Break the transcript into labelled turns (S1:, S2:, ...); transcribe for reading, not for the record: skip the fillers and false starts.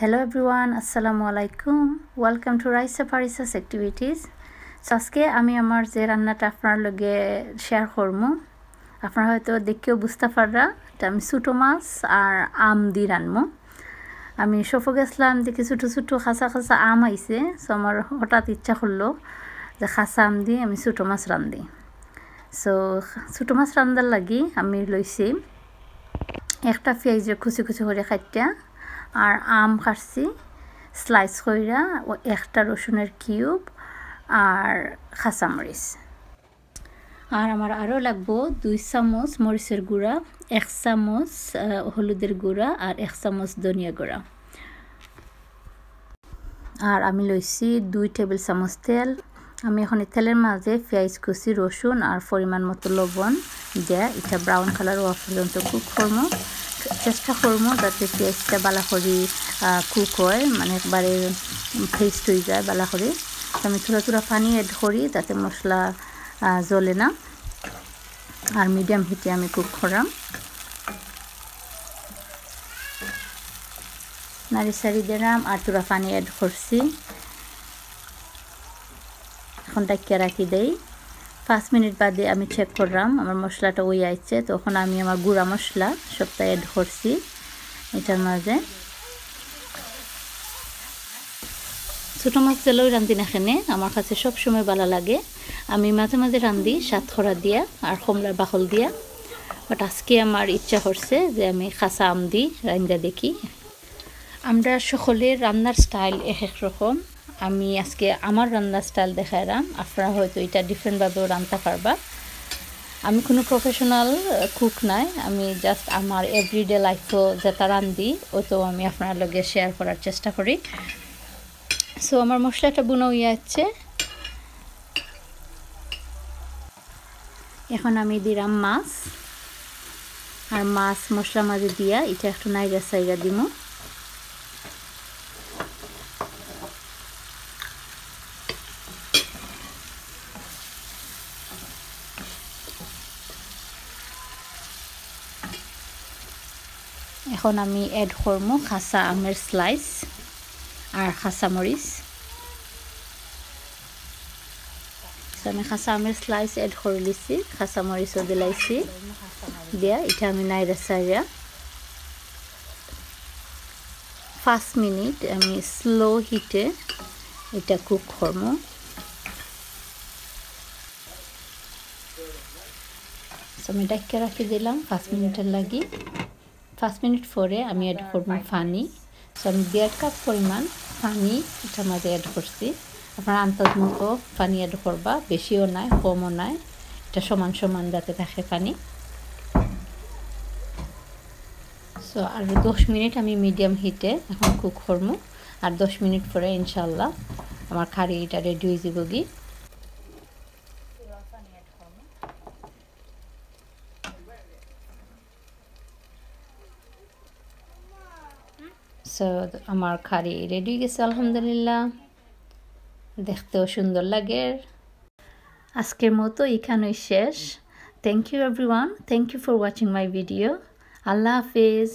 S1: Hello everyone, assalamu alaikum. Welcome to Raisa Parisas activities. So আজকে আমি আমার যে রান্নাটা আপনার লগে শেয়ার করব। আপনারা হয়তো দেখেও বুঝতে পাররা এটা আমি ছোটো মাছ আর আম দিয়ে রান্নবো। আমি সফো গেছিলাম দেখি ছোটো ছোটো খাসা খাসা আম আইছে। সো আমার হঠাৎ ইচ্ছা করলো যে খাসা আম দিয়ে আমি ছোটো মাছ রান্ধি। সো ছোটো মাছ রান্নার লাগি আমি লইছি একটা পেঁয়াজের কুচি কুচি করে কাটিয়া আর আম কাটছি স্লাইস কইরা ও একটা রসুনের কিউব আর কাঁচামরিচ আর আমার আরও লাগবো 2 চামচ মরিচের গুঁড়া 1 চামচ হলুদের গুঁড়া আর 1 চামচ ধনিয়া গুঁড়া আর আমি লইছি 2 টেবিল চামচ তেল। আমি এখন তেলের মাঝে পেঁয়াজ কুচি রসুন আর পরিমাণ মতো লবণ দিয়ে এটা ব্রাউন কালার হওয়া পর্যন্ত কুক করবো। চেষ্টা করবো যাতে পেঁয়াজটা বালা করে কুক হয়, মানে একবারে পেস্ট হয়ে যায় বালা করে। আমি থোড়া থোড়া পানি অ্যাড করি যাতে মশলা জ্বলে না, আর মিডিয়াম হিটে আমি কুক করাম। নাড়ি সারি দিলাম আর থোড়া পানি অ্যাড করছি। এখন ডাকিয়ে রাখি দেই। 5 মিনিট বাদে আমি চেক করলাম আমার মশলাটা ওই আইছে, তখন আমি আমার গুঁড়া মশলা সবটা অ্যাড করছি এটার মাঝে। ছোটো মাছ তেলেও রান্ধি না এখানে আমার কাছে সবসময় ভালো লাগে। আমি মাঝে মাঝে রান্ধি সাতখরা দিয়া আর কমলার বাকল দিয়া, বাট আজকে আমার ইচ্ছা করছে যে আমি কাঁচা আম দিই রান্ধা দেখি। আমরা সকলের রান্নার স্টাইল এক রকম। আমি আজকে আমার রান্নার স্টাইল দেখাইলাম, আপনারা হয়তো এটা ডিফারেন্টভাবেও রান্না পারবা। আমি কোনো প্রফেশনাল কুক নাই, আমি জাস্ট আমার এভরিডে লাইফও যেটা রান্ধি ওইটাও আমি আপনার লগে শেয়ার করার চেষ্টা করি। সো আমার মশলাটা বুনো হয়ে যাচ্ছে। এখন আমি দিলাম মাছ, আর মাছ মশলা মাঝে দিয়া এটা একটু নাইরা সাইরা দিব। এখন আমি অ্যাড করব কাঁচা আমের স্লাইস আর কাঁচামরিচ। আমি কাঁচা আমের স্লাইস অ্যাড করে দিছি, কাঁচামরিচও দিলাইছি দিয়া এটা আমি নাইরা সাইরা 5 মিনিট আমি স্লো হিটে এটা কুক করব। আমি ডাক্কা রাখি দিলাম 5 মিনিটের লাগি। 5 মিনিট পরে আমি অ্যাড করব পানি। সো আমি 1.5 কাপ পরিমাণ পানি এটার মাঝে অ্যাড করছি। আপনারা আন্দাজ মতো পানি অ্যাড করবা, বেশিও নয় কমও নয়, এটা সমান সমান যাতে থাকে পানি। সো আর 10 মিনিট আমি মিডিয়াম হিটে এখন কুক করব, আর 10 মিনিট পরে ইনশাল্লাহ আমার কারি এটা রেডি হয়ে যাবে গি। সো আমার কারি রেডি হয়ে গেছে আলহামদুলিল্লাহ, দেখতেও সুন্দর লাগে। আজকের মতো এখানেই শেষ। Thank you everyone, thank you for watching my video. আল্লাহ হাফেজ।